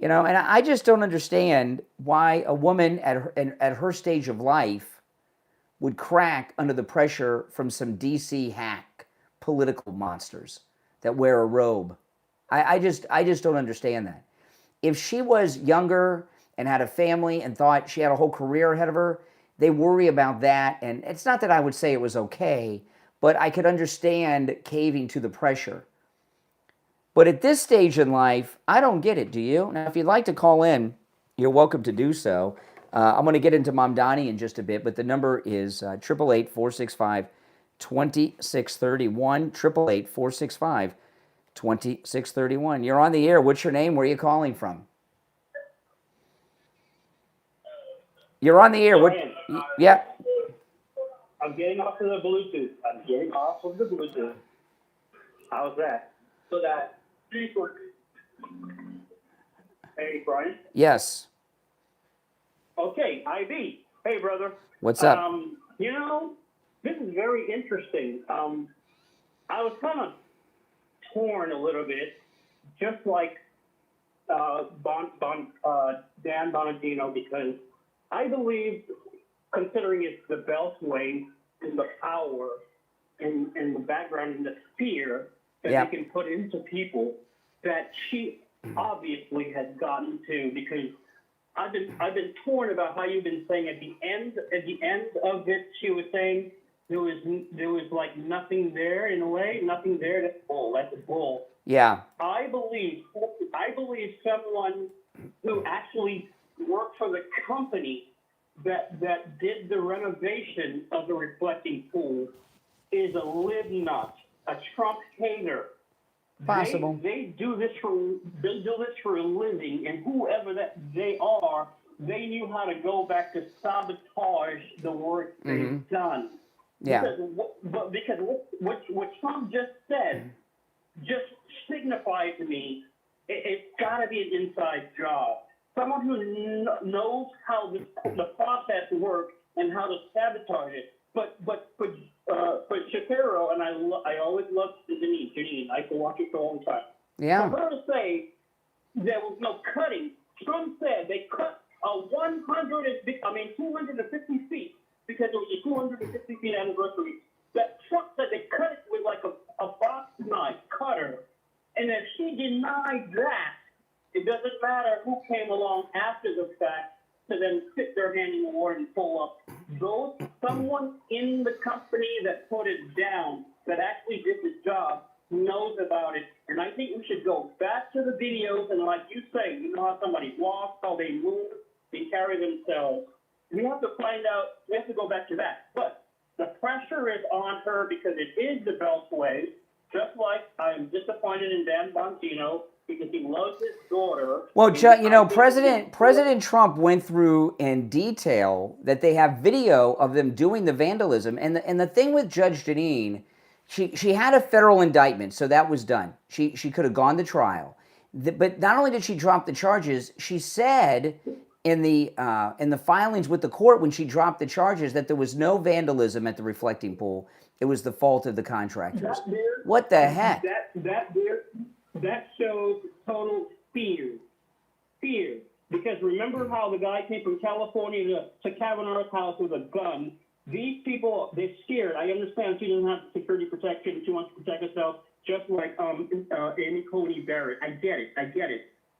You know, and I just don't understand why a woman at her stage of life would crack under the pressure from some DC hack political monsters that wear a robe. I just don't understand that. If she was younger and had a family and thought she had a whole career ahead of her, they worry about that. And it's not that I would say it was okay, but I could understand caving to the pressure. But at this stage in life, I don't get it, do you? Now, if you'd like to call in, you're welcome to do so. I'm going to get into Mom Donnie in just a bit, but the number is 888-465-2631, 888-465-2631. You're on the air. What's your name? Where are you calling from? You're on the air. What? Yeah. I'm getting off of the Bluetooth. How's that? So that. Hey, Brian. Yes. Okay, IB. Hey, brother. What's up? You know, this is very interesting. I was kind of torn a little bit, just like Dan Bonadino, because I believe, considering it's the beltway and the power and the background and the fear that they can put into people, that she obviously has gotten to, because I've been torn about how you've been saying at the end of it, she was saying there was like nothing there in a way, nothing there. That's bull. That's a bull. Yeah. I believe someone who actually worked for the company that did the renovation of the reflecting pool is a lib nut, a Trump hater. Possible. They do this for a living, and whoever that they are, they knew how to go back to sabotage the work they've done. Yeah. Because what Trump just said just signified to me it's got to be an inside job. Someone who knows how the process works and how to sabotage it. But Shapiro, and I always loved Jeanine. I could watch it for a long time. Yeah. For her to say there was no cutting, Trump said they cut 250 feet because it was a 250 feet anniversary. That Trump said they cut it with like a box knife cutter, and if she denied that, it doesn't matter who came along after the fact to then stick their hand in the water and pull up. Someone in the company that put it down, that actually did the job, knows about it. And I think we should go back to the videos and, like you say, you know how somebody walks, how they move, they carry themselves. We have to find out, we have to go back to that. But the pressure is on her because it is the Beltway, just like I'm disappointed in Dan Bongino, because he loves his daughter. Well, you know, President Trump went through in detail that they have video of them doing the vandalism. And the thing with Judge Jeanine, she had a federal indictment, so that was done. She could have gone to trial. But not only did she drop the charges, she said in the filings with the court when she dropped the charges that there was no vandalism at the reflecting pool. It was the fault of the contractors. What the heck? That shows total fear. Fear. Because remember how the guy came from California to Kavanaugh's house with a gun. These people, they're scared. I understand she doesn't have security protection. She wants to protect herself, just like Amy Coney Barrett. I get it.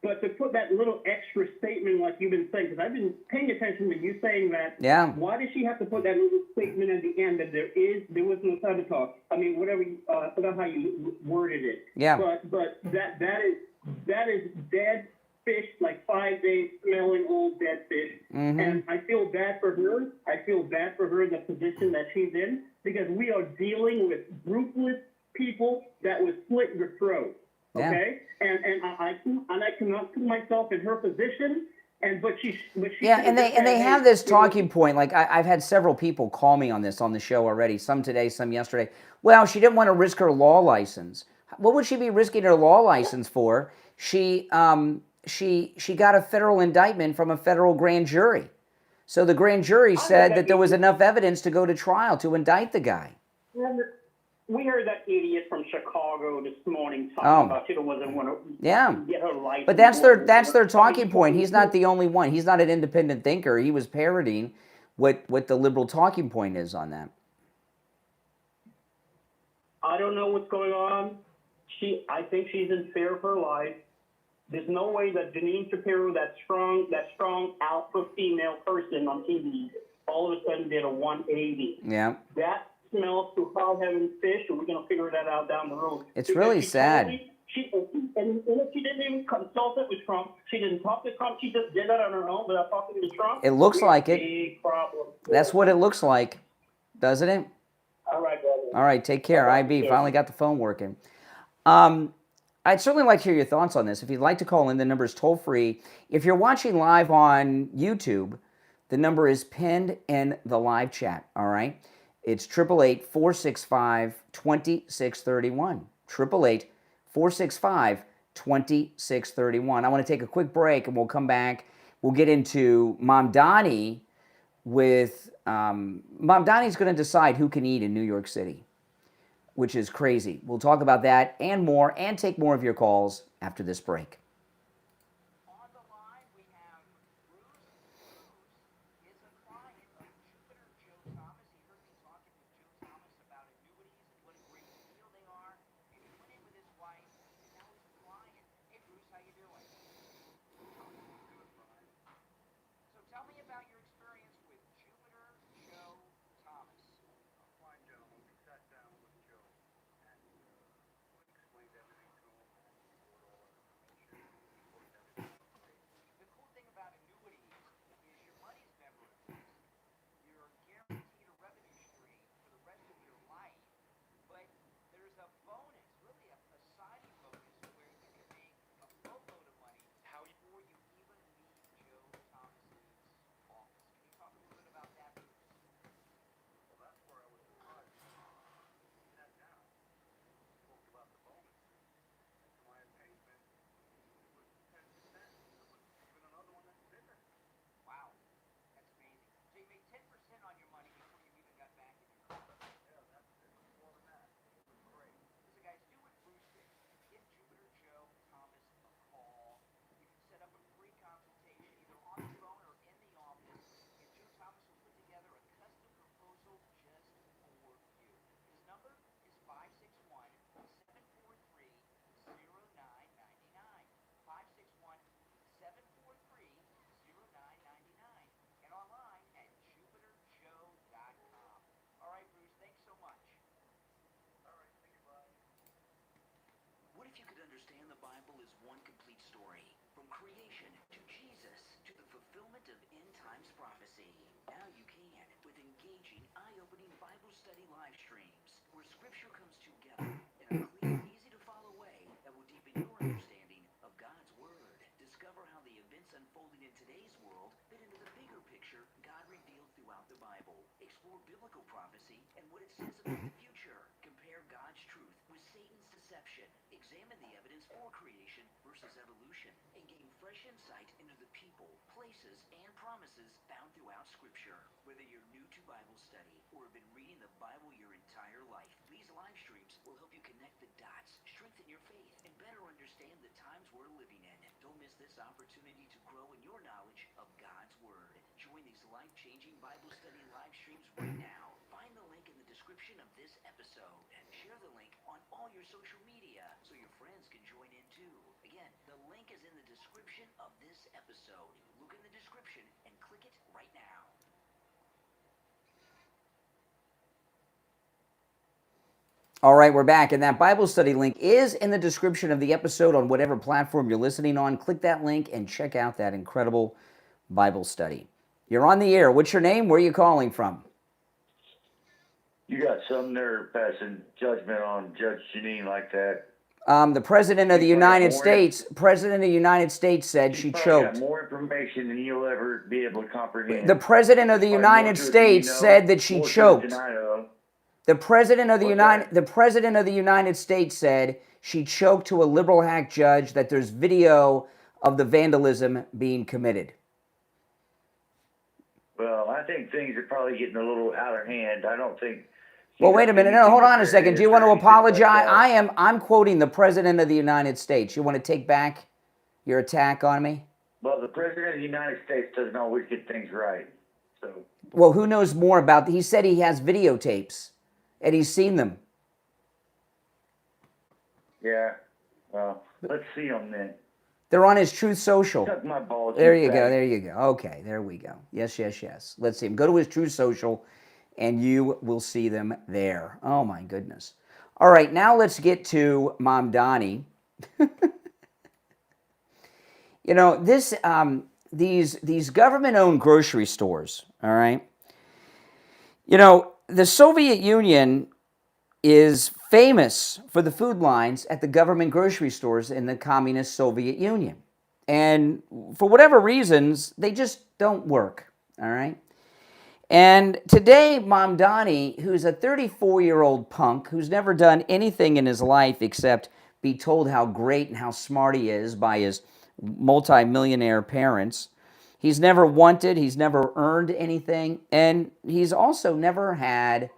But to put that little extra statement like you've been saying, because I've been paying attention to you saying that, why did she have to put that little statement at the end that there was no sabotage? I mean, whatever, I forgot how you worded it. Yeah. But that is dead fish, like 5 days smelling old dead fish. Mm-hmm. And I feel bad for her. I feel bad for her in the position that she's in, because we are dealing with ruthless people that would slit your throat. Okay, and I cannot put myself in her position, but she and they have this talking point. Like I've had several people call me on this on the show already. Some today, some yesterday. Well, she didn't want to risk her law license. What would she be risking her law license for? She got a federal indictment from a federal grand jury. So the grand jury said that there was enough evidence to go to trial to indict the guy. We heard that idiot from Chicago this morning talking about she wasn't want to get her license. But that's their talking point. He's not the only one. He's not an independent thinker. He was parroting what the liberal talking point is on that. I don't know what's going on. I think she's in fear of her life. There's no way that Jeanine Shapiro, that strong alpha female person on TV, all of a sudden did a 180. Yeah. That smells to hell heaven fish, and we're going to figure that out down the road. It's really sad. And if she didn't even consult it with Trump, she didn't talk to Trump, she just did that on her own without talking to Trump. It looks like it. Big problem. That's what it looks like, doesn't it? All right, brother. All right, take care. IB, finally got the phone working. I'd certainly like to hear your thoughts on this. If you'd like to call in, the number is toll-free. If you're watching live on YouTube, the number is pinned in the live chat, all right? It's 888-465-2631. 888-465-2631. I want to take a quick break, and we'll come back. We'll get into Mom Donnie with... Mom Donnie's going to decide who can eat in New York City, which is crazy. We'll talk about that and more, and take more of your calls after this break. On the line, we have Bruce. Bruce is a client of Jupiter Joe Thomas. He heard me talking with Joe Thomas about annuities and what a great deal they are. And he went in with his wife, and now he's a client. Hey, Bruce, how you doing? So tell me about your experience with Jupiter Joe Thomas. Fine, gentlemen. We sat down with Joe and explained everything to him and he wrote all our information. He worked everything out. The cool thing about annuities is your money's never at risk. You're guaranteed a revenue stream for the rest of your life, but there's a bonus, really a signing bonus, where you can make a boatload of money before you even leave Joe Thomas's office. Can you talk a little bit about that, Bruce? Well, that's where I was surprised. We sat down, spoke about the bonus, and to my amazement, it was 10%. There was even another one that's bigger. Wow, that's amazing. So you made 10% on your money before you even got back in your car. Yeah, it was more than that. It was great. Listen, guys, do what Bruce did. Give Jupiter Joe Thomas a call. You can set up a free consultation either on the phone or in the office, and Joe Thomas will put together a custom proposal just for you. His number is 561-743-0999. 561-743-0999. And online at jupiterjoe.com. All right, Bruce, thanks so much. All right, think about it. What if you could understand the Bible as one complete story? From creation to Jesus to the fulfillment of end times prophecy. Now you can with engaging, eye-opening Bible study live streams where Scripture comes together in a clear, easy-to-follow way that will deepen your understanding of God's Word. Discover how the events unfolding in today's world fit into the bigger picture God revealed throughout the Bible. Explore biblical prophecy and what it says about the future. Compare God's truth with Satan's deception. Examine the evidence for creation versus evolution and gain fresh insight into the people, places, and promises found throughout Scripture. Whether you're new to Bible study or have been reading the Bible your entire life, these live streams will help you connect the dots, strengthen your faith, and better understand the times we're living in. Don't miss this opportunity to grow in your knowledge of God's Word. Join these life-changing Bible study live streams right now. Find the link in the description of this episode. Share the link on all your social media so your friends can join in too. Again, the link is in the description of this episode. Look in the description and click it right now. All right, we're back, and that Bible study link is in the description of the episode on whatever platform you're listening on. Click that link and check out that incredible Bible study. You're on the air. What's your name? Where are you calling from? You got some nerve passing judgment on Judge Jeanine like that. The President of the United States said she choked. Got more information than you'll ever be able to comprehend. The President of the United States said that she choked. The President of the United States said she choked to a liberal hack judge, that there's video of the vandalism being committed. Well, I think things are probably getting a little out of hand. I don't think Well, wait a minute. No, hold on a second. Do you want to apologize? I'm quoting the President of the United States. You want to take back your attack on me? Well, the President of the United States doesn't always get things right. So. Well, who knows more about? He said he has videotapes, and he's seen them. Yeah. Well, let's see them then. They're on his Truth Social. Suck my balls. There you go. There you go. Okay, there we go. Yes, yes, yes. Let's see him. Go to his Truth Social, and you will see them there. Oh my goodness. All right, now let's get to Mom Donnie. You know, these government-owned grocery stores, all right? You know, the Soviet Union is famous for the food lines at the government grocery stores in the communist Soviet Union. And for whatever reasons, they just don't work, all right? And today, Mom Donnie, who's a 34-year-old punk who's never done anything in his life except be told how great and how smart he is by his multi-millionaire parents. He's never wanted, he's never earned anything, and he's also never had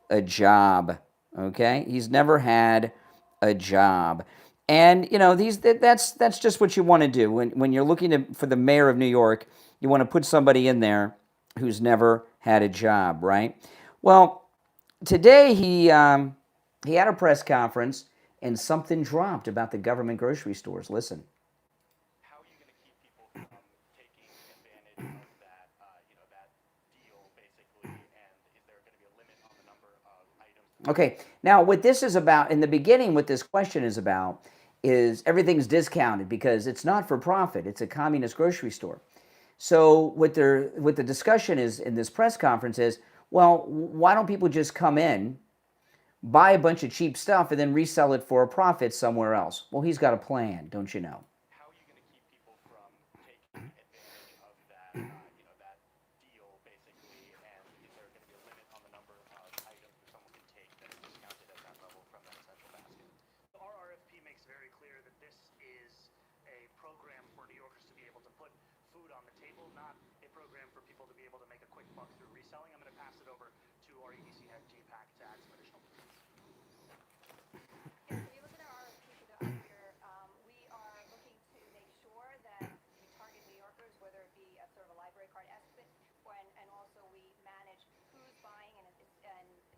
a job, okay? He's never had a job. And, you know, that's just what you want to do. When you're looking for the mayor of New York, you want to put somebody in there who's never had a job, right? Well, today he had a press conference, and something dropped about the government grocery stores. Listen. Okay, now what this is about, in the beginning, what this question is about is everything's discounted because it's not for profit. It's a communist grocery store. So what the discussion is in this press conference is, well, why don't people just come in, buy a bunch of cheap stuff, and then resell it for a profit somewhere else? Well, he's got a plan, don't you know? How are you going to keep people from taking advantage of that, that deal, basically, and is there going to be a limit on the number of items that someone can take that are discounted at that level from that essential basket? Our RFP makes very clear that this is a program for New Yorkers to be able to put food on the table, not a program for people to be able to make a quick buck through reselling. I'm going to pass it over to our EDC head, J-Pack, to add some additional details. If you look at our RFP for the operator, we are looking to make sure that we target New Yorkers, whether it be a sort of a library card estimate, and also we manage who's buying, and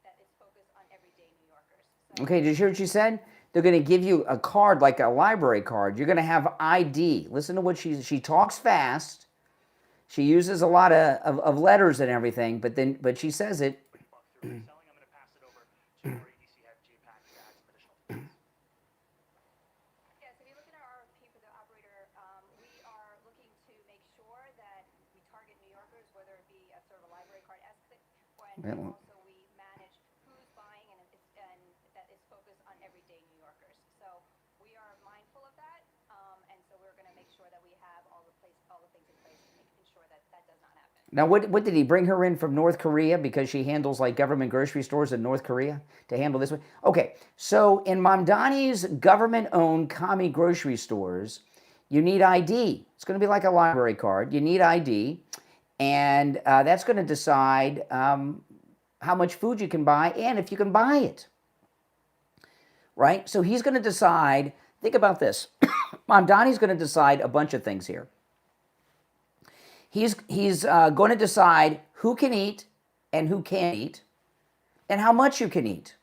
that is focused on everyday New Yorkers. So Okay, did you hear what she said? They're going to give you a card like a library card. You're going to have ID. Listen to what she talks fast. She uses a lot of letters and everything, but she says it. I'm going to pass it over to our EDC head, J-Pack, to add some additional details. yes, if you look at our RFP for the operator, we are looking to make sure that we target New Yorkers, whether it be a sort of a library card estimate, and also we manage who's buying, and that is focused on everyday New Yorkers. So we are mindful of that, and so we're going to make sure that we have all the things in place to ensure that that does not happen. Now, what did he bring her in from North Korea because she handles like government grocery stores in North Korea to handle this one? Okay, so in Mom Donnie's government-owned commie grocery stores, you need ID. It's going to be like a library card. You need ID, and that's going to decide how much food you can buy and if you can buy it, right? So he's going to decide, think about this. Mom Donnie's going to decide a bunch of things here. He's going to decide who can eat and who can't eat and how much you can eat.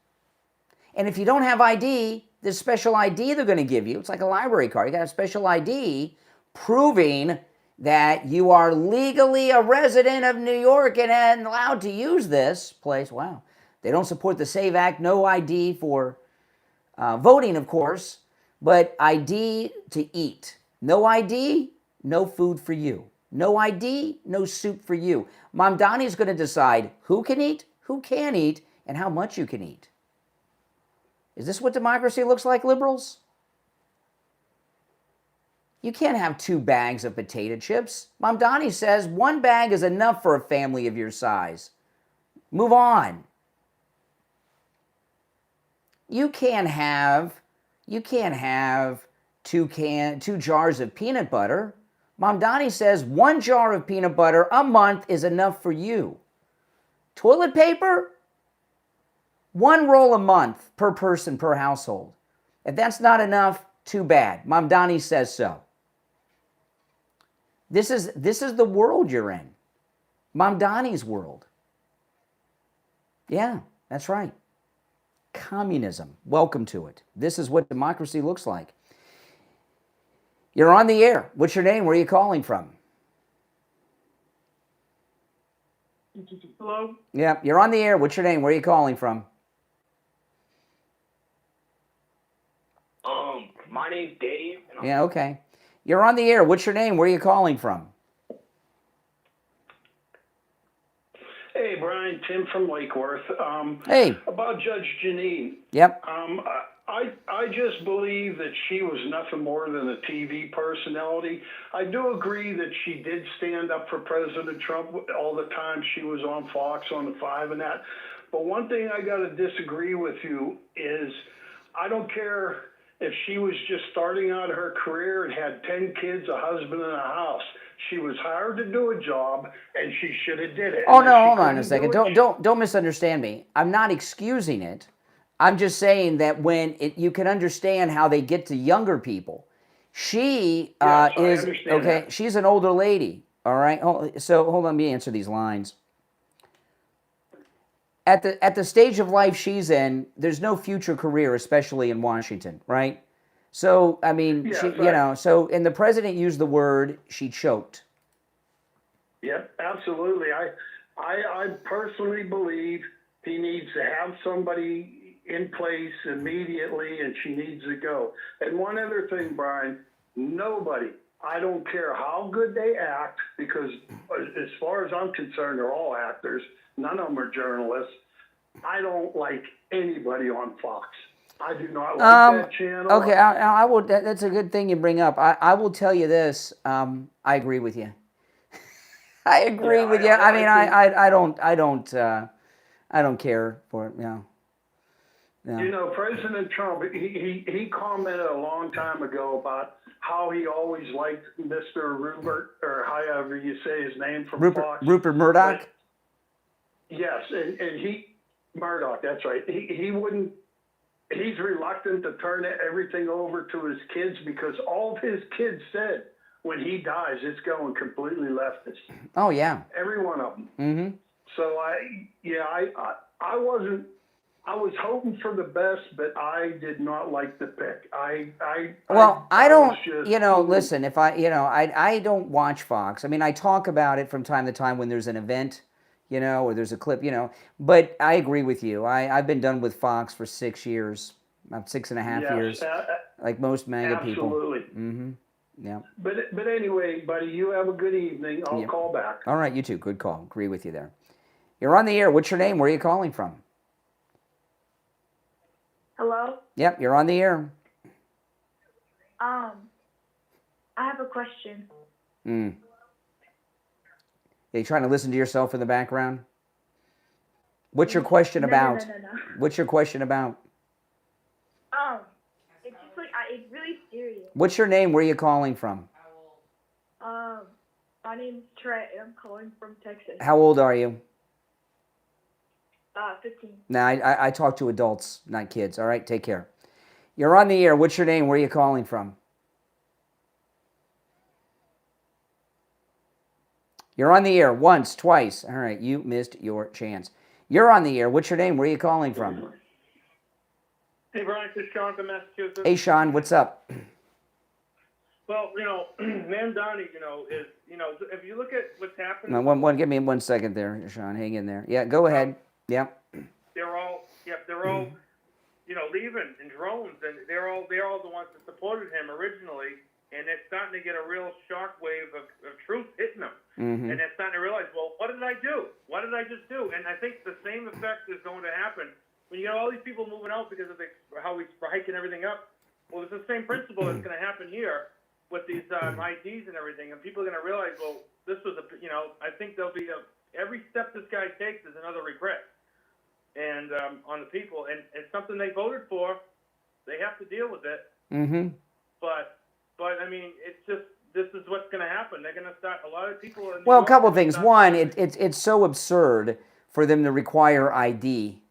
And if you don't have ID, there's special ID they're going to give you. It's like a library card. You got a special ID proving that you are legally a resident of New York and allowed to use this place. Wow. They don't support the SAVE Act. No ID for voting, of course, but ID to eat. No ID, no food for you. No ID, no soup for you. Mom Donnie's going to decide who can eat, who can't eat, and how much you can eat. Is this what democracy looks like, liberals? You can't have 2 bags of potato chips. Mom Donnie says 1 bag is enough for a family of your size. Move on. You can't have 2 jars of peanut butter. Mom Donnie says 1 jar of peanut butter a month is enough for you. Toilet paper? 1 roll a month per person per household. If that's not enough, too bad. Mom Donnie says so. This is the world you're in. Mom Donnie's world. Yeah, that's right. Communism. Welcome to it. This is what democracy looks like. You're on the air. What's your name? Where are you calling from? Hello? Yeah, you're on the air. What's your name? Where are you calling from? My name's Dave. And Yeah, okay. You're on the air. What's your name? Where are you calling from? Hey, Brian, Tim from Lake Worth. Hey. About Judge Jeanine. Yep. I just believe that she was nothing more than a TV personality. I do agree that she did stand up for President Trump all the time she was on Fox, on the 5 and that. But one thing I got to disagree with you is I don't care if she was just starting out her career and had 10 kids, a husband, and a house. She was hired to do a job, and she should have did it. Oh, And if no, she hold on a couldn't second. do it, Don't misunderstand me. I'm not excusing it. I'm just saying that when you can understand how they get to younger people. She Yes, I is understand okay. that. She's an older lady. All right. So hold on. Let me answer these lines. At the stage of life she's in, there's no future career, especially in Washington, right? So I mean, Yeah, she, right. you know. So and the president used the word she choked. Yep, absolutely. I personally believe he needs to have somebody in place immediately, and she needs to go. And one other thing, Brian, nobody, I don't care how good they act, because as far as I'm concerned, they're all actors. None of them are journalists. I don't like anybody on Fox. I do not like that channel. Okay, I will. That's a good thing you bring up. I will tell you this. I agree with you. I agree with you. I mean, I don't care for it. Yeah. You know, President Trump, he commented a long time ago about how he always liked Mr. Rupert, or however you say his name, from Fox. Rupert Murdoch? But, yes, and Murdoch, that's right. He wouldn't, he's reluctant to turn everything over to his kids, because all of his kids said when he dies, it's going completely leftist. Oh, yeah. Every one of them. Mm-hmm. So I was hoping for the best, but I did not like the pick. I don't, was just, listen, if I don't watch Fox. I mean, I talk about it from time to time when there's an event, or there's a clip, but I agree with you. I've been done with Fox for 6 years, about 6.5 years, like most MAGA people. Absolutely. Mm-hmm. Yeah. But anyway, buddy, you have a good evening. I'll call back. All right, you too. Good call. Agree with you there. You're on the air. What's your name? Where are you calling from? Hello? Yep, you're on the air. I have a question. Are you trying to listen to yourself in the background? What's your question about? No. What's your question about? It's just like, it's really serious. What's your name? Where are you calling from? My name's Trey. I'm calling from Texas. How old are you? 15. No, I talk to adults, not kids. All right, take care. You're on the air. What's your name? Where are you calling from? You're on the air once, twice. All right, you missed your chance. You're on the air. What's your name? Where are you calling from? Hey, Brian, this is Sean from Massachusetts. Hey, Sean, what's up? Well, Ma'am Donnie, is, if you look at what's happening. No, give me 1 second there, Sean. Hang in there. Yeah, go ahead. Yeah. They're all, leaving in drones, and they're all the ones that supported him originally, and it's starting to get a real shockwave of truth hitting them. Mm-hmm. And they're starting to realize, well, what did I do? What did I just do? And I think the same effect is going to happen when you get all these people moving out because of how we're hiking everything up. Well, it's the same principle that's going to happen here with these IDs and everything, and people are going to realize, well, this was I think there'll be every step this guy takes is another regret, and on the people, and it's something they voted for, they have to deal with it. Mm-hmm. But I mean, it's just, this is what's going to happen. They're going to start, a lot of people in New Well, a York couple are gonna things. start- One, it's so absurd for them to require ID.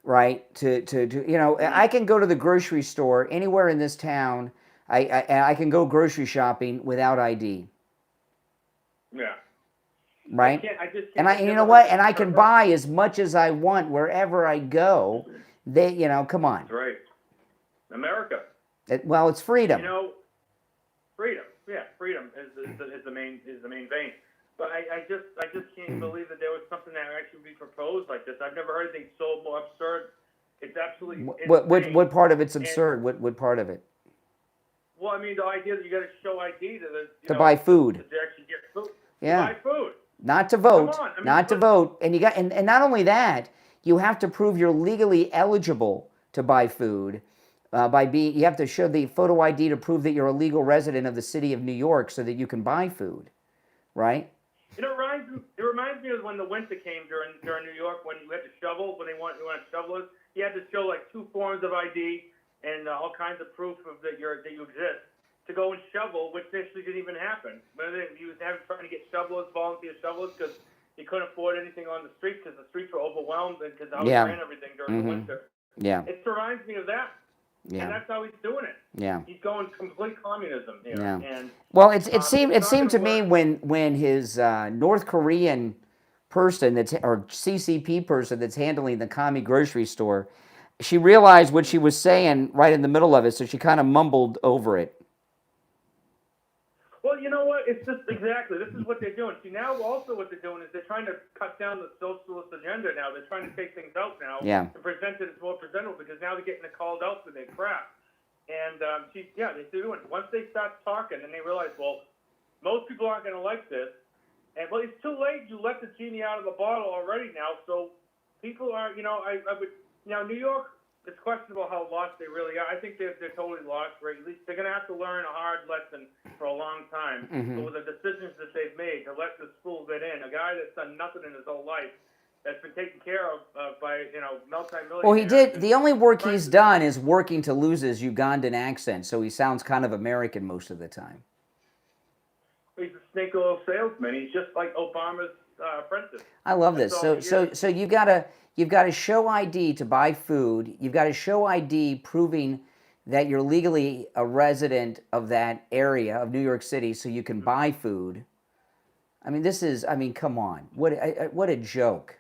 right? To you know, I can go to the grocery store anywhere in this town. I can go grocery shopping without ID, Yeah. right? I just can't. And you know what? And I can buy as much as I want wherever I go. You know, come on. That's right. America. Well, it's freedom. You know, freedom. Yeah, freedom is the main vein. But I just can't believe that there was something that actually be proposed like this. I've never heard anything so more absurd. It's absolutely insane. What part of it's absurd? What part of it? Well, I mean, the idea that you got to show ID to buy food. To actually get food. Yeah. To buy food. Not to vote. Come on. I mean, not to vote. And you got and not only that, you have to prove you're legally eligible to buy food. You have to show the photo ID to prove that you're a legal resident of the city of New York so that you can buy food, right? It reminds me of when the winter came during New York when you had to shovel when you want shovelers. You had to show like 2 forms of ID and all kinds of proof of that you exist to go and shovel, which actually didn't even happen. You was trying to get volunteer shovelers, because you couldn't afford anything on the streets because the streets were overwhelmed and because how we ran everything during the winter. Yeah. It reminds me of that. Yeah. And that's how he's doing it. Yeah. He's going complete communism here. Yeah. And, well, it seemed to me when his North Korean person or CCP person that's handling the commie grocery store, she realized what she was saying right in the middle of it, so she kind of mumbled over it. Well, you know what? It's just exactly. This is what they're doing. See, now also what they're doing is they're trying to cut down the socialist agenda now. They're trying to take things out now and present it as more presentable, because now they're getting called out for their crap. And, they're doing it. Once they start talking and they realize, well, most people aren't going to like this. And, well, it's too late. You let the genie out of the bottle already now. So people are, New York, it's questionable how lost they really are. I think they're totally lost. Right? At least they're going to have to learn a hard lesson for a long time. But with the decisions that they've made to let the school get in, a guy that's done nothing in his whole life, that's been taken care of by multi-millionaires. Well, he did. The only work he's done is working to lose his Ugandan accent, so he sounds kind of American most of the time. He's a snake oil salesman. He's just like Obama's apprentice. I love this. So you've got to show ID to buy food. You've got to show ID proving that you're legally a resident of that area of New York City, so you can buy food. I mean, come on. What a joke.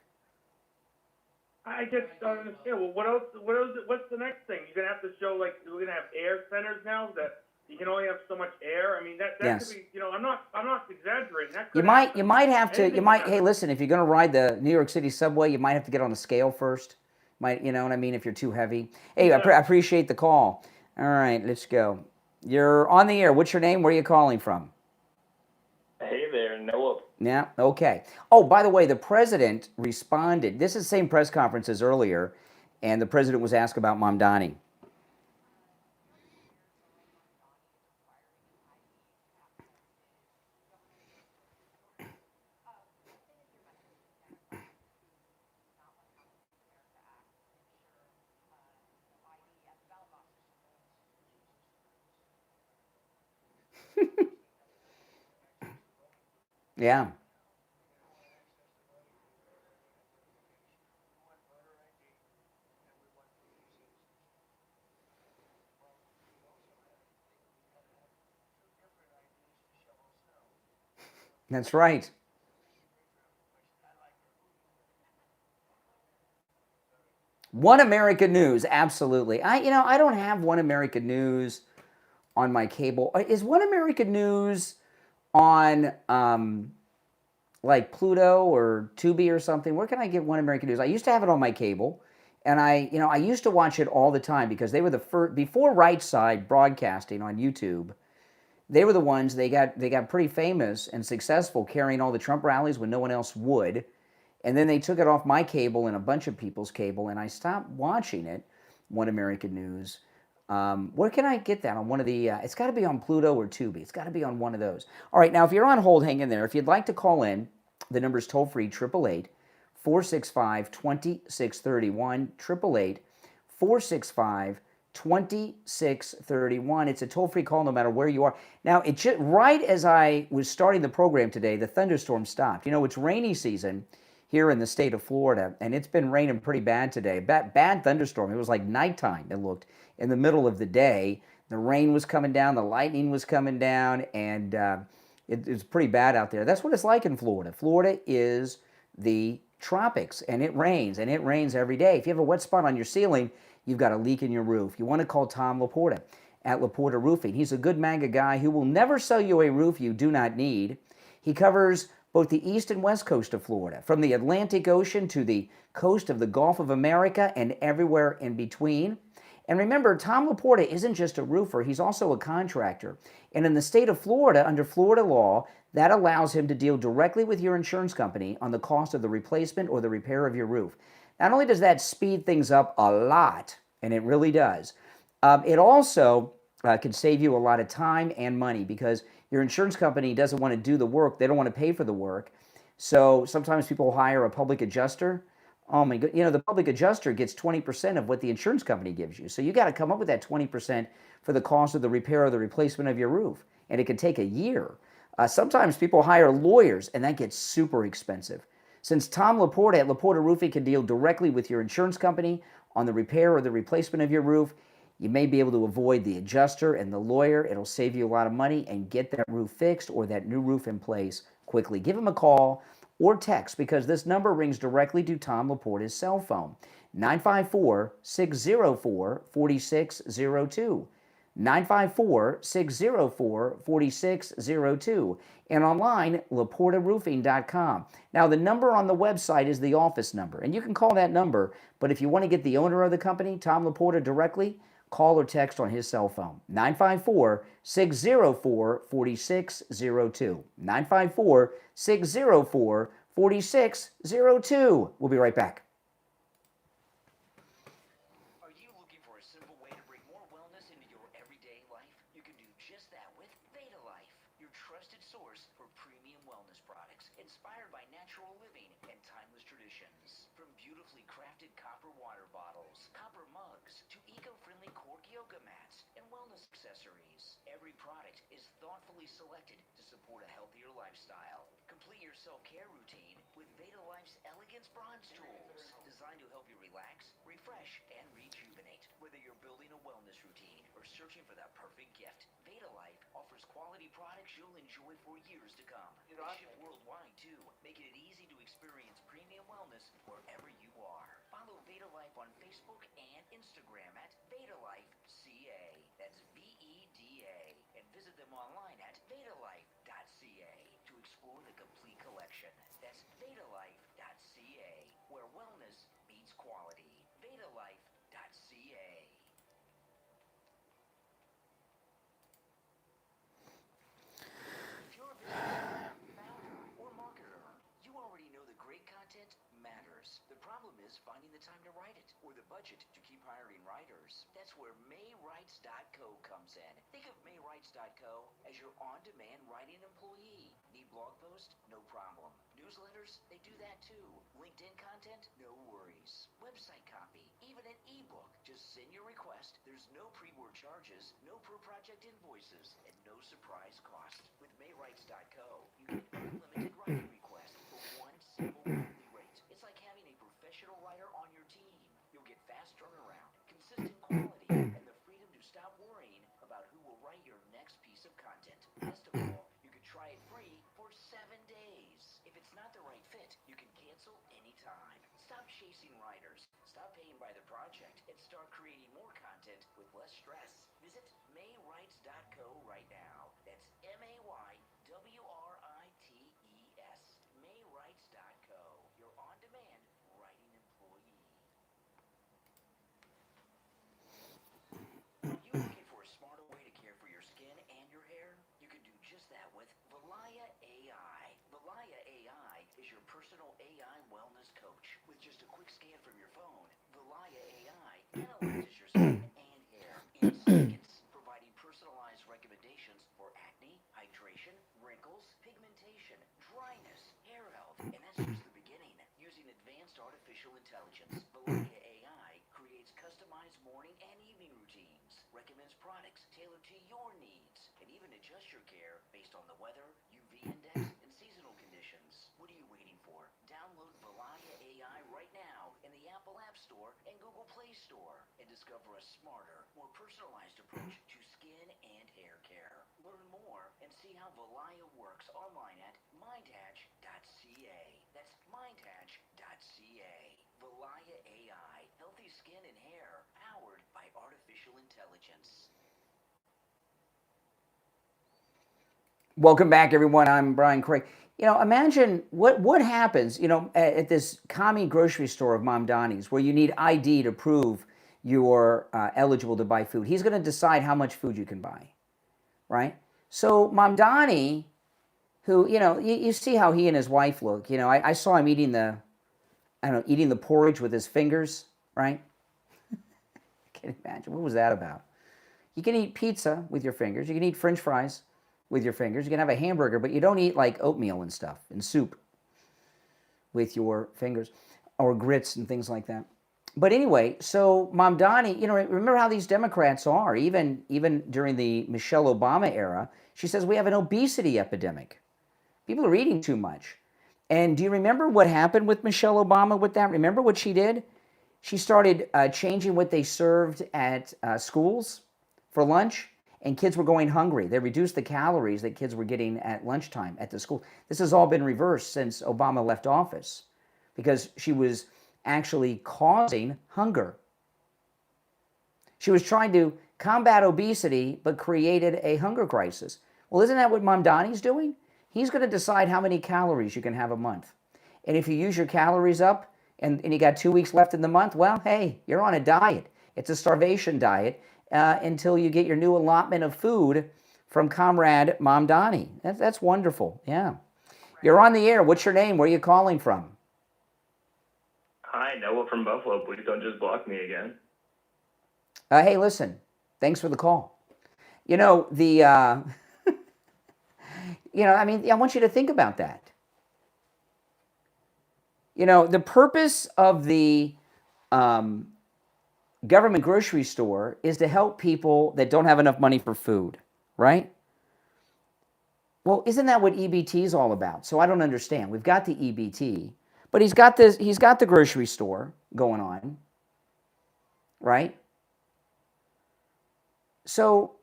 I just don't understand. Well, what else? What's the next thing? You're gonna have to show, like, we're gonna have air centers now that you can only have so much air. I mean, that could be. I'm not exaggerating. You might have to. Hey, listen. If you're gonna ride the New York City subway, you might have to get on the scale first. You know what I mean? If you're too heavy. Hey, yeah. I appreciate the call. All right, let's go. You're on the air. What's your name? Where are you calling from? Hey there, Noah. Yeah, okay. Oh, by the way, the president responded. This is the same press conference as earlier, and the president was asked about Mamdani. Yeah. That's right. One America News, absolutely. I don't have One America News on my cable. Is One America News on like Pluto or Tubi or something? Where can I get One American News? I used to have it on my cable, and I used to watch it all the time because they were the first, before Right Side Broadcasting on YouTube. They were the ones, they got pretty famous and successful carrying all the Trump rallies when no one else would. And then they took it off my cable and a bunch of people's cable, and I stopped watching it, One American News. Where can I get that? On one of the, it's got to be on Pluto or Tubi. It's got to be on one of those. All right, now if you're on hold, hang in there. If you'd like to call in, the number's toll-free, 888-465-2631, 888-465-2631. It's a toll-free call no matter where you are. Now, right as I was starting the program today, the thunderstorm stopped. You know, it's rainy season here in the state of Florida, and it's been raining pretty bad today. Bad thunderstorm. It was like nighttime, it looked, in the middle of the day. The rain was coming down, the lightning was coming down, and it was pretty bad out there. That's what it's like in Florida. Florida is the tropics, and it rains every day. If you have a wet spot on your ceiling, you've got a leak in your roof. You want to call Tom Laporta at Laporta Roofing. He's a good MAGA guy who will never sell you a roof you do not need. He covers both the east and west coast of Florida, from the Atlantic Ocean to the coast of the Gulf of America and everywhere in between. And remember, Tom Laporta isn't just a roofer, he's also a contractor. And in the state of Florida, under Florida law, that allows him to deal directly with your insurance company on the cost of the replacement or the repair of your roof. Not only does that speed things up a lot, and it really does, it also can save you a lot of time and money, because your insurance company doesn't want to do the work. They don't want to pay for the work. So sometimes people hire a public adjuster. Oh my God, the public adjuster gets 20% of what the insurance company gives you. So you got to come up with that 20% for the cost of the repair or the replacement of your roof. And it can take a year. Sometimes people hire lawyers, and that gets super expensive. Since Tom Laporta at Laporta Roofing can deal directly with your insurance company on the repair or the replacement of your roof, you may be able to avoid the adjuster and the lawyer. It'll save you a lot of money and get that roof fixed or that new roof in place quickly. Give him a call or text, because this number rings directly to Tom Laporta's cell phone, 954-604-4602. 954-604-4602. And online, LaportaRoofing.com. Now, the number on the website is the office number, and you can call that number, but if you want to get the owner of the company, Tom Laporta, directly, call or text on his cell phone, 954-604-4602. 954-604-4602. We'll be right back. Are you looking for a simple way to bring more wellness into your everyday life? You can do just that with Veda Life, your trusted source for premium wellness products inspired by natural living and timeless traditions. From beautifully crafted copper water bottles, copper mugs, to eco-friendly cork yoga mats and wellness accessories, every product is thoughtfully selected to support a healthier lifestyle. Complete your self-care routine with Veda Life's Elegance Bronze Tools, designed to help you relax, refresh, and rejuvenate. Whether you're building a wellness routine or searching for that perfect gift, Veda Life offers quality products you'll enjoy for years to come. They ship worldwide, too, making it easy to experience premium wellness wherever you are. Follow Veda Life on Facebook and Instagram at VedaLifeCA. That's VEDA. And visit them online at VedaLife.ca to explore the complete collection. That's VedaLife.ca, where wellness meets quality. VedaLife.ca. If you're a business founder or marketer, you already know that great content matters. The problem is finding the time to write it or the budget to keep hiring writers. That's where MayWrites.co comes in. Think of MayWrites.co as your on-demand writing employee. Need blog posts? No problem. Newsletters? They do that too. LinkedIn content? No worries. Website copy? Even an ebook? Just send your request. There's no pre-board charges, no per-project invoices, and no surprise cost. With MayWrites.co, you get unlimited writing requests for one simple monthly rate. It's like having a professional writer on your team. You'll get fast turnaround, consistent quality, and the freedom to stop worrying about who will write your next piece of content. Best of all, you can try it free for 7 days. If it's not the right fit, you can cancel anytime. Stop chasing writers, stop paying by the project, and start creating more content with less stress. Visit MayWrites.co right now. That's MayWrites. MayWrites.co, your on-demand writing employee. Are you looking for a smarter way to care for your skin and your hair? You can do just that with Valaya AI. Valaya AI is your personal AI wellness coach. With just a quick scan from your phone, Valaya AI analyzes your skin and hair in seconds, providing personalized recommendations for acne, hydration, wrinkles, pigmentation, dryness, hair health, and that's just the beginning. Using advanced artificial intelligence, Valaya AI creates customized morning and evening routines, recommends products tailored to your needs, and even adjusts your care based on the weather, UV index, and seasonal conditions. What are you waiting for? Download Valaya discover a smarter, more personalized approach to skin and hair care. Learn more and see how Valaya works online at mindhatch.ca. That's mindhatch.ca. Valaya AI, healthy skin and hair, powered by artificial intelligence. Welcome back, everyone. I'm Brian Craig. You know, imagine what happens, you know, at this commie grocery store of Mom Donnie's where you need ID to prove you're eligible to buy food. He's going to decide how much food you can buy, right? So Mom Donnie, who, you know, you see how he and his wife look. You know, I saw him eating eating the porridge with his fingers, right? I can't imagine. What was that about? You can eat pizza with your fingers. You can eat French fries with your fingers. You can have a hamburger, but you don't eat like oatmeal and stuff and soup with your fingers, or grits and things like that. But anyway, so Mom Donnie, you know, remember how these Democrats are, even during the Michelle Obama era. She says we have an obesity epidemic. People are eating too much. And do you remember what happened with Michelle Obama with that? Remember what she did? She started changing what they served at schools for lunch, and kids were going hungry. They reduced the calories that kids were getting at lunchtime at the school. This has all been reversed since Obama left office because she was actually causing hunger. She was trying to combat obesity, but created a hunger crisis. Well, isn't that what Mom Donnie's doing? He's going to decide how many calories you can have a month. And if you use your calories up and you got 2 weeks left in the month, well, hey, you're on a diet. It's a starvation diet until you get your new allotment of food from Comrade Mom Donnie. That's wonderful, yeah. You're on the air. What's your name? Where are you calling from? Hi, Noah from Buffalo. Please don't just block me again. Hey, listen, thanks for the call. You know, you know, I mean, I want you to think about that. You know, the purpose of the government grocery store is to help people that don't have enough money for food, right? Well, isn't that what EBT is all about? So I don't understand. We've got the EBT, but he's got the grocery store going on, right? So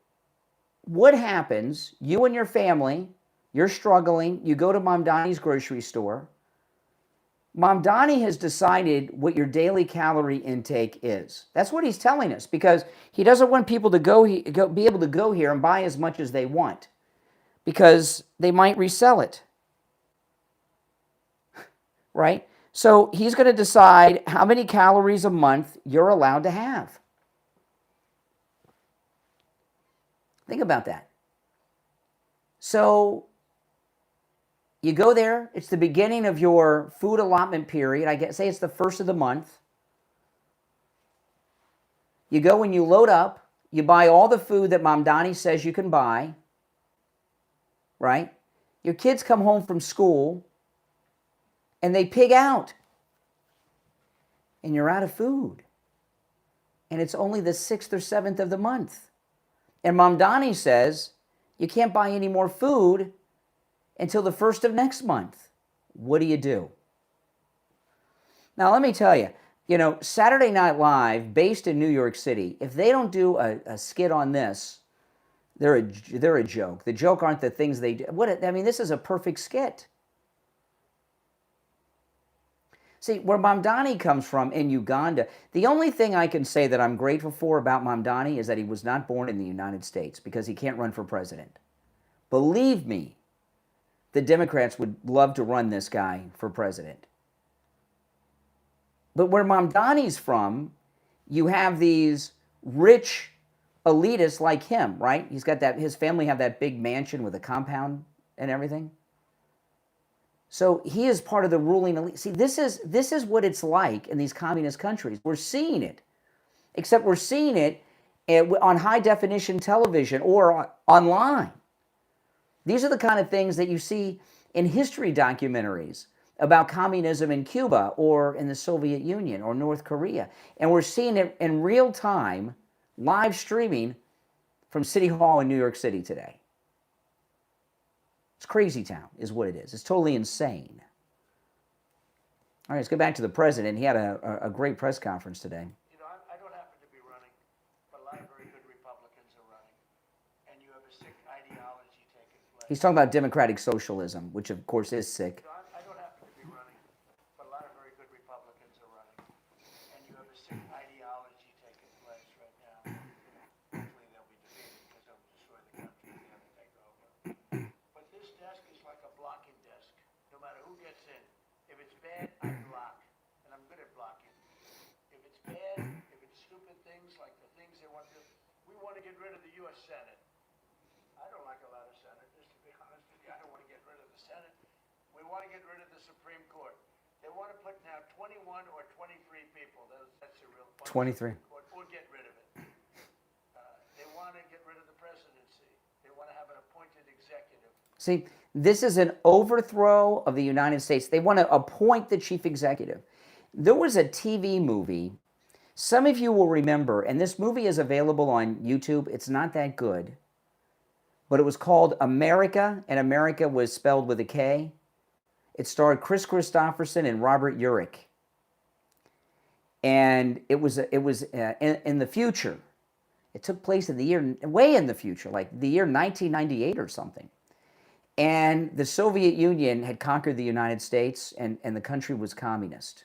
what happens? You and your family, you're struggling, you go to Mom Donnie's grocery store. Mom Donnie has decided what your daily calorie intake is. That's what he's telling us, because he doesn't want people to be able to go here and buy as much as they want, because they might resell it, right? So he's going to decide how many calories a month you're allowed to have. Think about that. So you go there, it's the beginning of your food allotment period. I guess, say it's the first of the month. You go and you load up, you buy all the food that Mom Donnie says you can buy, right? Your kids come home from school and they pig out. And you're out of food. And it's only the 6th or 7th of the month. And Mom Donnie says you can't buy any more food until the 1st of next month. What do you do? Now, let me tell you, you know, Saturday Night Live, based in New York City, if they don't do a skit on this, they're a joke. The joke aren't the things they do. I mean, this is a perfect skit. See, where Mom Donnie comes from in Uganda, the only thing I can say that I'm grateful for about Mom Donnie is that he was not born in the United States, because he can't run for president. Believe me, the Democrats would love to run this guy for president. But where Mom Donnie's from, you have these rich elitists like him, right? He's got that, his family have that big mansion with a compound and everything. So he is part of the ruling elite. See, this is what it's like in these communist countries. We're seeing it, except we're seeing it on high definition television or online. These are the kind of things that you see in history documentaries about communism in Cuba or in the Soviet Union or North Korea. And we're seeing it in real time, live streaming from City Hall in New York City today. It's crazy town is what it is. It's totally insane. All right, let's go back to the president. He had a great press conference today. You know, I don't happen to be running He's talking about democratic socialism, which of course is sick. I don't happen to be running, but a lot of very good Republicans are running. And you have a sick ideology taking place right now. Hopefully they'll be defeated because they'll destroy the country and they'll take over. But this desk is like a blocking desk. No matter who gets in. If it's bad, I block. And I'm good at blocking. If it's bad, if it's stupid things like the things they want to do, we want to get rid of the U.S. Senate. I don't like a lot of senators, to be honest with you. I don't want to get rid of the Senate. We want to get rid of the Supreme Court. They want to put now 21 or 23 people. That's a real point. 23. Or get rid of it. They want to get rid of the presidency. They want to have an appointed executive. See, this is an overthrow of the United States. They want to appoint the chief executive. There was a TV movie. Some of you will remember, and this movie is available on YouTube. It's not that good. But it was called America, and America was spelled with a K. It starred Chris Christopherson and Robert Urich. And it was in the future. It took place in the year, way in the future, like the year 1998 or something. And the Soviet Union had conquered the United States, and the country was communist.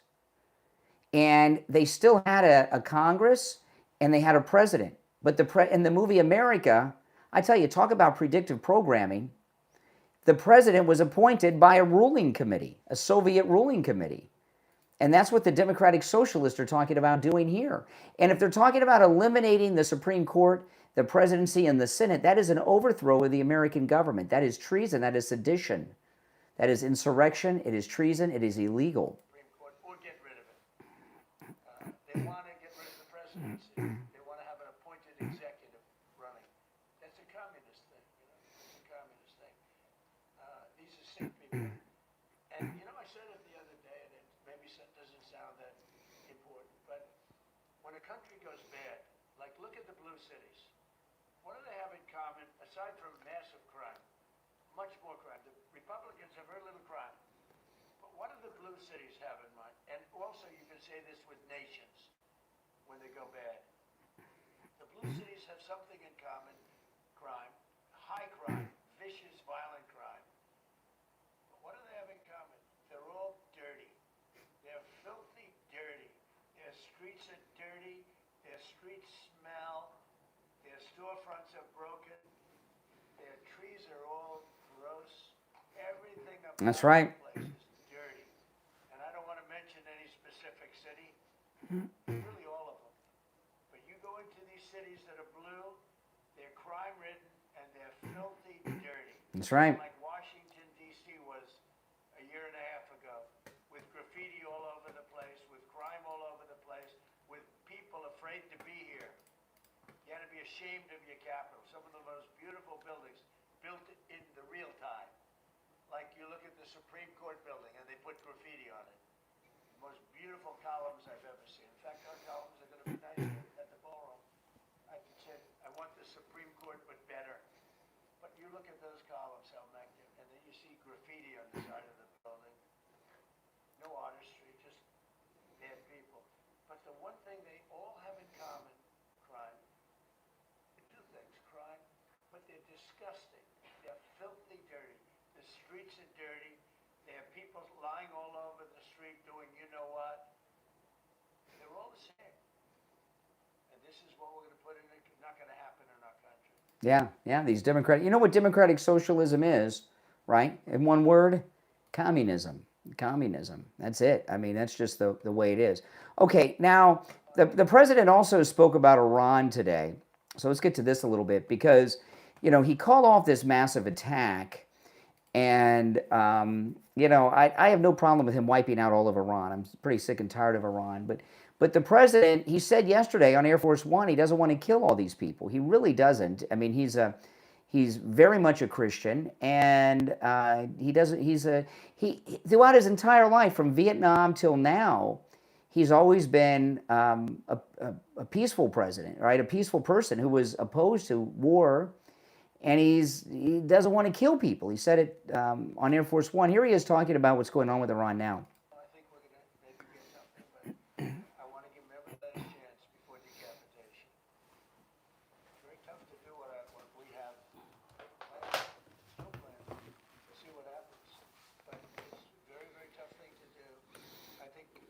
And they still had a Congress, and they had a president. But in the movie America, I tell you, talk about predictive programming. The president was appointed by a ruling committee, a Soviet ruling committee. And that's what the Democratic Socialists are talking about doing here. And if they're talking about eliminating the Supreme Court, the presidency, and the Senate, that is an overthrow of the American government. That is treason. That is sedition. That is insurrection. It is treason. It is illegal. Supreme Court, or get rid of it. They want to get rid of the presidency. They want to have an appointed executive running. That's a communist thing, you know. It's a communist thing. These are sick people. And, you know, I said it the other day, and it maybe doesn't sound that important, but when a country goes bad, like look at the blue cities. What do they have in common, aside from massive crime? Much more crime. The Republicans have very little crime. But what do the blue cities have in mind? And also you can say this with nations when they go bad. The blue cities have something in common. Crime, high crime, vicious, violent crime. But what do they have in common? They're all dirty. They're filthy dirty. Their streets are dirty. Their streets smell. Their storefronts are broken. Their trees are all gross. Everything about That's right. the place is dirty. And I don't want to mention any specific city. Really all of them. But you go into these cities that are blue, they're crime-ridden, and they're filthy dirty. That's right. Like Washington, D.C. was a year and a half ago, with graffiti all over the place, with crime all over the place, with people afraid to be here. You had to be ashamed of your capital. Some of the most beautiful buildings built in the real time. Like you look at the Supreme Court building and they put graffiti on it. The most beautiful columns I've ever seen. In fact, our columns are going to be nice at the ballroom. I said, I want the Supreme Court but better. But you look at those columns, how magnificent, and then you see graffiti on the side of the building. No artistry, just bad people. But the one thing they all have in common, crime. Two things, crime, but they're disgusting. They're filthy dirty. The streets are dirty. There are people lying all over the street doing you know what. They're all the same. And this is what we're going to put in. It's not going to happen in our country. Yeah, these democratic, you know what democratic socialism is, right? In one word, communism. Communism. That's it. I mean, that's just the way it is. Okay, now, the president also spoke about Iran today. So let's get to this a little bit because, you know, he called off this massive attack and, you know, I have no problem with him wiping out all of Iran. I'm pretty sick and tired of Iran. But the president, he said yesterday on Air Force One, he doesn't want to kill all these people. He really doesn't. I mean, he's very much a Christian, and he throughout his entire life, from Vietnam till now, he's always been a peaceful president, right? A peaceful person who was opposed to war, and he doesn't want to kill people. He said it on Air Force One. Here he is talking about what's going on with Iran now. I think we're going to maybe get something, but I want to give them every last chance before decapitation. It's very tough to do what we have. No plan.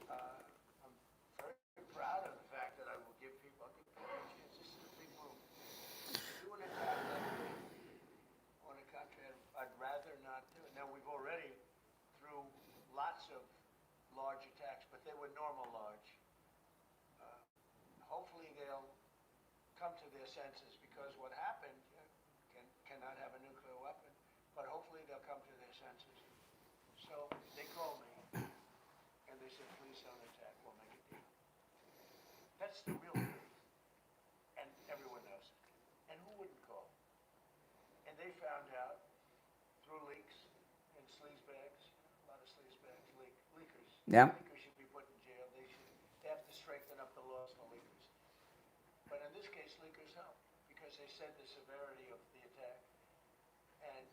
I'm very proud of the fact that I will give people a chance. This is a big move. Do an attack like on a country, I'd rather not do it. Now, we've already, through lots of large attacks, but they were normal large. Hopefully they'll come to their senses, because what happened cannot have a nuclear weapon, but hopefully they'll come to their senses. So they called me, and they said, please don't attack, we'll make a deal. That's the real truth, and everyone knows it. And who wouldn't call? And they found out through leaks and sleazebags, a lot of sleazebags, leakers. Yeah. Leakers should be put in jail. They have to strengthen up the laws for leakers. But in this case, leakers help, because they said the severity of the attack, and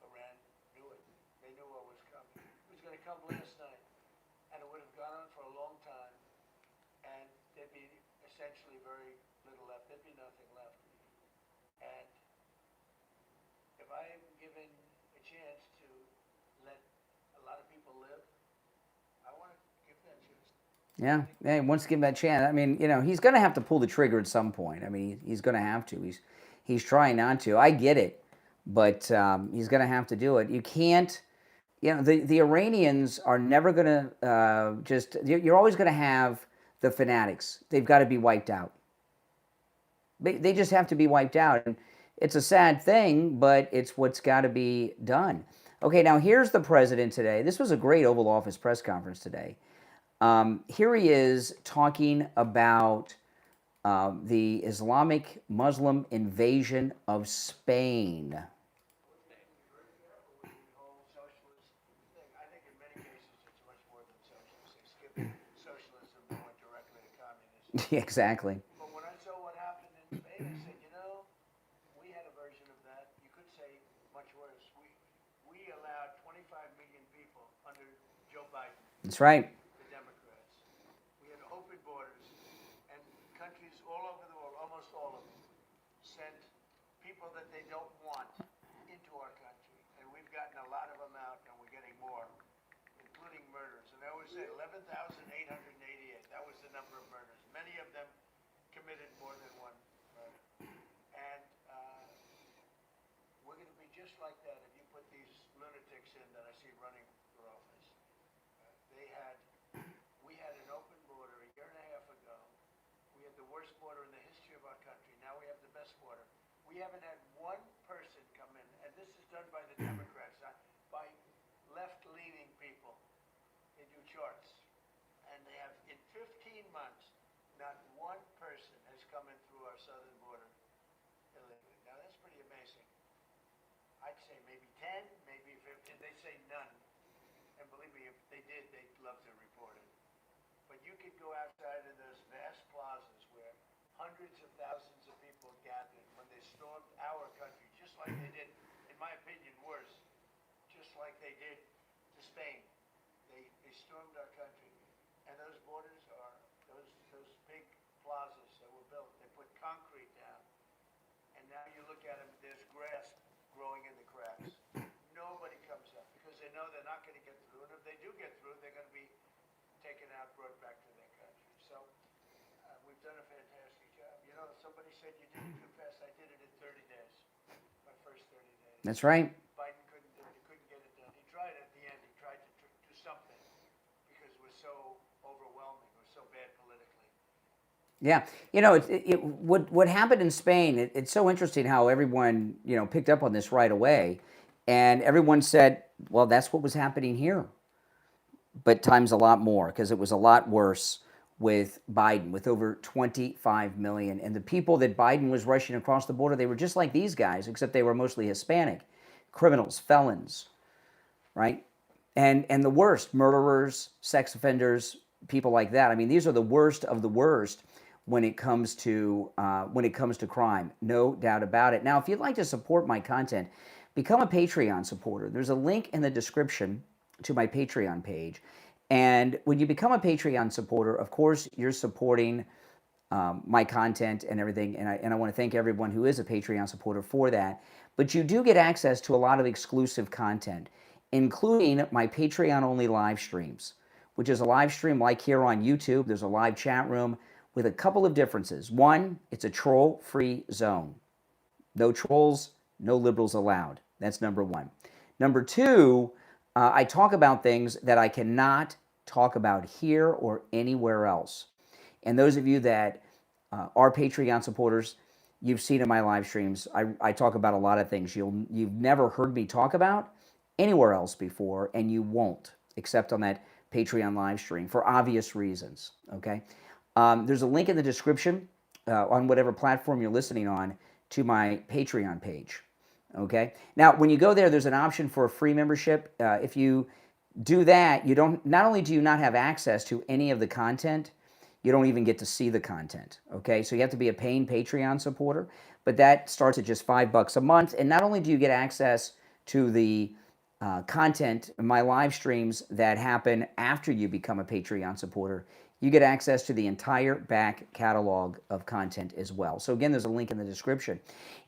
Iran knew it. They knew what was coming. It was going to come last night, and it would have gone on for a long time, and there'd be essentially very little left. There'd be nothing left. And if I'm given a chance to let a lot of people live, I want to give that chance. Yeah, he wants to give him that chance. I mean, he's going to have to pull the trigger at some point. I mean, he's going to have to. He's trying not to. I get it, but he's going to have to do it. You can't. The Iranians are never going to just. You're always going to have the fanatics. They've got to be wiped out. They just have to be wiped out. And it's a sad thing, but it's what's got to be done. Okay, now here's the president today. This was a great Oval Office press conference today. Here he is talking about the Islamic Muslim invasion of Spain. I think in many cases it's much more than socialism. They skipped socialism and went directly to communism. Exactly. But when I saw what happened in Spain, I said, we had a version of that. You could say much worse. We allowed 25 million people under Joe Biden. That's right. The Democrats. We had open borders, and countries all over the world, almost all of them, sent people that they don't want into our country. And we've gotten a lot of them out, and we're getting more, including murders. And I always say 11,888. That was the number of murders. Many of them committed more than one murder. And we're going to be just like that if you put these lunatics in that I see running for office. We had an open border a year and a half ago. We had the worst border in the history of our country. Now we have the best border. We haven't had one person come in, and this is done by the Democrats, by left-leaning people. They do charts, and they have, in 15 months, not one person has come in through our southern border illegally. Now that's pretty amazing. I'd say maybe 10, maybe 15. They say none. And believe me, if they did, they'd love to report it. But you could go outside in those vast plazas where hundreds of thousands of people gathered when they stormed our country, just like they did, in my opinion, worse, just like they did to Spain. They stormed our country. And those borders are, those big plazas that were built, they put concrete down. And now you look at them, there's grass growing in the cracks. Nobody comes up because they know they're not going to get through. And if they do get through, they're going to be taken out, brought back to their country. So we've done a fantastic job. Somebody said you did it too fast. I did it in 30 days, my first 30 days. That's right. Biden couldn't do it. He couldn't get it done. He tried at the end. He tried to do something because it was so overwhelming. It was so bad politically. Yeah, what happened in Spain, it's so interesting how everyone, picked up on this right away. And everyone said, well, that's what was happening here. But times a lot more, because it was a lot worse with Biden, with over 25 million. And the people that Biden was rushing across the border, they were just like these guys, except they were mostly Hispanic. Criminals, felons, right? And the worst, murderers, sex offenders, people like that. I mean, these are the worst of the worst when it comes to crime. No doubt about it. Now, if you'd like to support my content, become a Patreon supporter. There's a link in the description to my Patreon page. And when you become a Patreon supporter, of course, you're supporting my content and everything. And I want to thank everyone who is a Patreon supporter for that. But you do get access to a lot of exclusive content, including my Patreon-only live streams, which is a live stream like here on YouTube. There's a live chat room with a couple of differences. One, it's a troll-free zone. No trolls, no liberals allowed. That's number one. Number two, I talk about things that I cannot talk about here or anywhere else. And those of you that are Patreon supporters, you've seen in my live streams, I talk about a lot of things you've never heard me talk about anywhere else before, and you won't, except on that Patreon live stream for obvious reasons, okay? There's a link in the description on whatever platform you're listening on to my Patreon page, okay? Now, when you go there, there's an option for a free membership. If you do that, not only do you not have access to any of the content, you don't even get to see the content, okay? So you have to be a paying Patreon supporter, but that starts at just $5 a month. And not only do you get access to the content, my live streams that happen after you become a Patreon supporter, you get access to the entire back catalog of content as well. So again, there's a link in the description.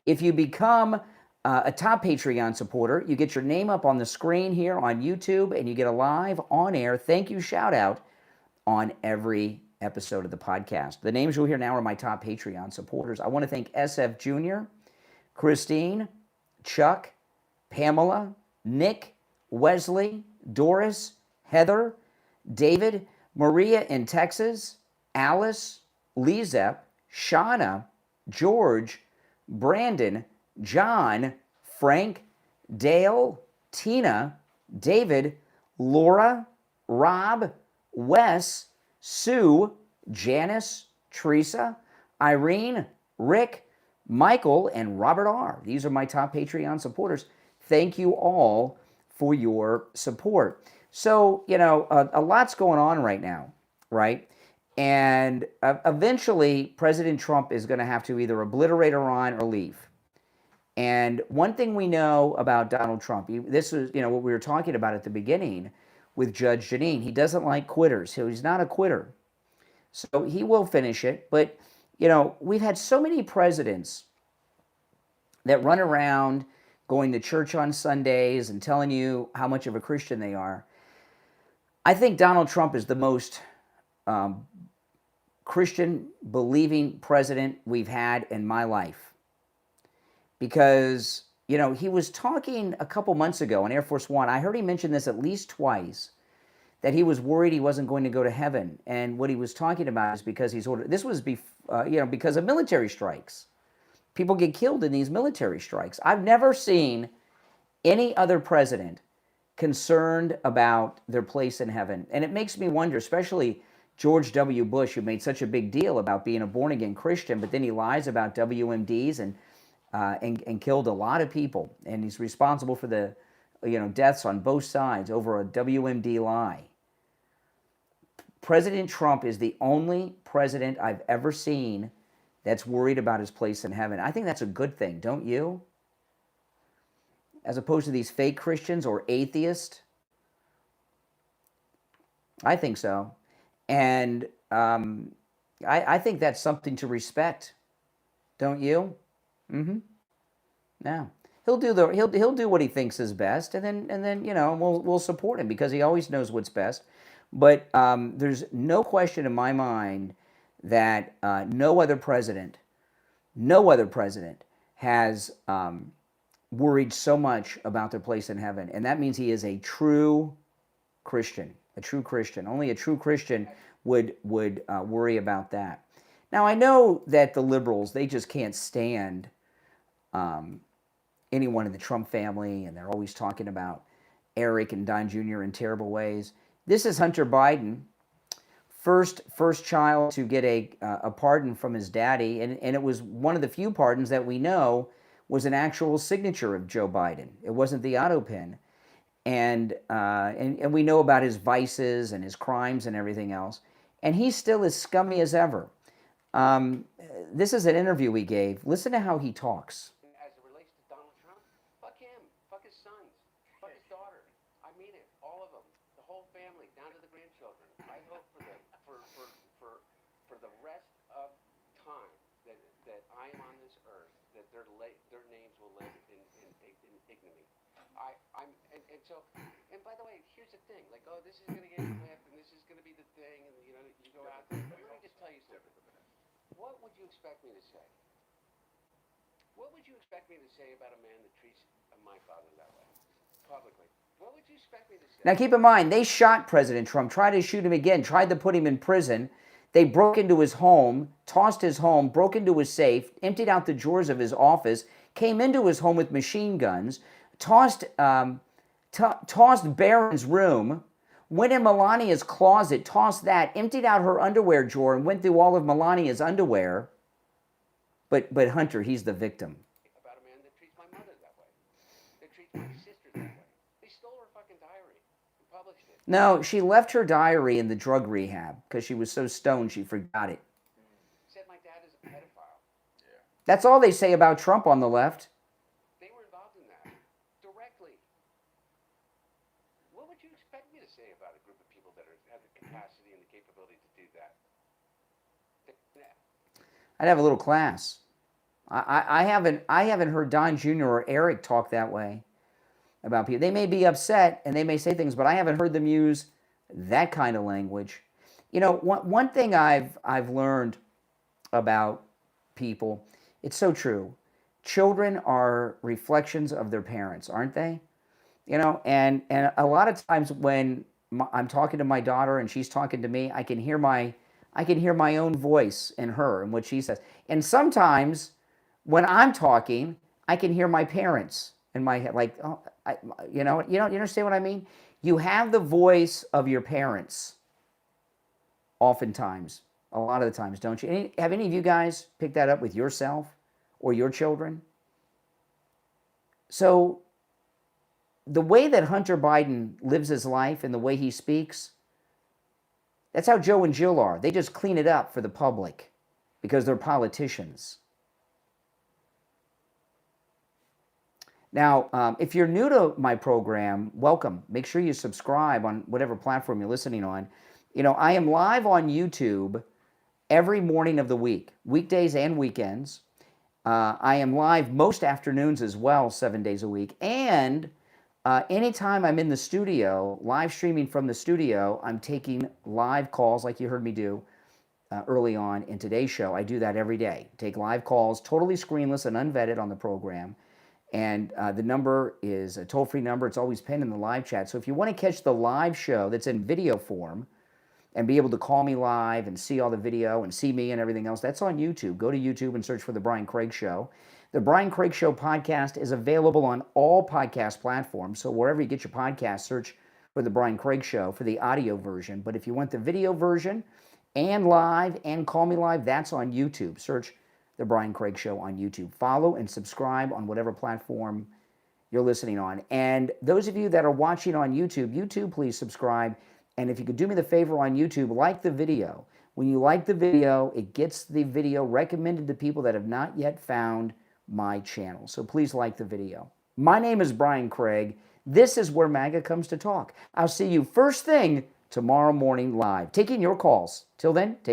If you become a top Patreon supporter, you get your name up on the screen here on YouTube, and you get a live on-air thank you shout out on every episode of the podcast. The names you'll hear now are my top Patreon supporters. I want to thank SFjr, Christine, Chuck, Pamela, Nick, Wesley, Doris, Heather, David, Maria in Texas, Alice, LeeZep, Shawna, George, Brandon, John, Frank, Dale, Tina, David, Laura, Rob, Wes, Sue, Janice, Teresa, Irene, Rick, Michael, and Robert R. These are my top Patreon supporters. Thank you all for your support. So, you know, a lot's going on right now, right? And eventually, President Trump is going to have to either obliterate Iran or leave. And one thing we know about Donald Trump, this is, you know, what we were talking about at the beginning with Judge Jeanine. He doesn't like quitters. He's not a quitter. So he will finish it. But, you know, we've had so many presidents that run around going to church on Sundays and telling you how much of a Christian they are. I think Donald Trump is the most Christian-believing president we've had in my life. Because, you know, he was talking a couple months ago on Air Force One. I heard he mention this at least twice, that he was worried he wasn't going to go to heaven. And what he was talking about is because he's ordered, this was because of military strikes. People get killed in these military strikes. I've never seen any other president concerned about their place in heaven. And it makes me wonder, especially George W. Bush, who made such a big deal about being a born-again Christian, but then he lies about WMDs and killed a lot of people. And he's responsible for the deaths on both sides over a WMD lie. President Trump is the only president I've ever seen that's worried about his place in heaven. I think that's a good thing, don't you? As opposed to these fake Christians or atheists. I think so. And I think that's something to respect, don't you? Mm-hmm. Yeah. He'll do what he thinks is best, and then you know, we'll support him because he always knows what's best. But there's no question in my mind that no other president has worried so much about their place in heaven, and that means he is a true Christian. A true Christian. Only a true Christian would worry about that. Now, I know that the liberals, they just can't stand anyone in the Trump family, and they're always talking about Eric and Don Jr. in terrible ways. This is Hunter Biden, first child to get a pardon from his daddy, and it was one of the few pardons that we know was an actual signature of Joe Biden. It wasn't the auto pen. And we know about his vices and his crimes and everything else. And he's still as scummy as ever. This is an interview he gave. Listen to how he talks. As it relates to Donald Trump, fuck him, fuck his sons, fuck his daughter. I mean it, all of them, the whole family, down to the grandchildren. I hope for the rest of time that I am on this earth, that their names will live in ignominy. And by the way, here's the thing, like, oh, this is going to get flipped, and this is What would you expect me to say? What would you expect me to say about a man that treats my father that way, publicly? What would you expect me to say? Now, keep in mind, they shot President Trump, tried to shoot him again, tried to put him in prison. They broke into his home, tossed his home, broke into his safe, emptied out the drawers of his office, came into his home with machine guns, tossed Barron's room, went in Melania's closet, tossed that, emptied out her underwear drawer, and went through all of Melania's underwear. But Hunter, he's the victim. About a man that treats my mother that way, that treats my sister that way. They stole her fucking diary and published it. No, she left her diary in the drug rehab because she was so stoned she forgot it. Said my dad is a pedophile. Yeah. That's all they say about Trump on the left. They were involved in that directly. What would you expect me to say about a group of people that have the capacity and the capability to do that? I'd have a little class. I haven't heard Don Jr. or Eric talk that way about people. They may be upset and they may say things, but I haven't heard them use that kind of language. You know, one thing I've learned about people, it's so true. Children are reflections of their parents, aren't they? You know, and a lot of times when I'm talking to my daughter and she's talking to me, I can hear my own voice in her and what she says. And sometimes when I'm talking, I can hear my parents in my head, like, oh, you understand what I mean? You have the voice of your parents oftentimes, a lot of the times, don't you? Have any of you guys picked that up with yourself or your children? So the way that Hunter Biden lives his life and the way he speaks, that's how Joe and Jill are. They just clean it up for the public because they're politicians. Now, if you're new to my program, welcome. Make sure you subscribe on whatever platform you're listening on. You know, I am live on YouTube every morning of the week, weekdays and weekends. I am live most afternoons as well, 7 days a week. And anytime I'm in the studio, live streaming from the studio, I'm taking live calls like you heard me do early on in today's show. I do that every day. Take live calls, totally screenless and unvetted on the program. And the number is a toll-free number. It's always pinned in the live chat. So if you want to catch the live show that's in video form and be able to call me live and see all the video and see me and everything else, that's on YouTube. Go to YouTube and search for The Brian Craig Show. The Brian Craig Show podcast is available on all podcast platforms. So wherever you get your podcast, search for The Brian Craig Show for the audio version. But if you want the video version and live and call me live, that's on YouTube. Search The Brian Craig Show on YouTube. Follow and subscribe on whatever platform you're listening on. And those of you that are watching on YouTube, please subscribe. And if you could do me the favor on YouTube, like the video. When you like the video, it gets the video recommended to people that have not yet found my channel. So please like the video. My name is Brian Craig. This is where MAGA comes to talk. I'll see you first thing tomorrow morning live, taking your calls. Till then, take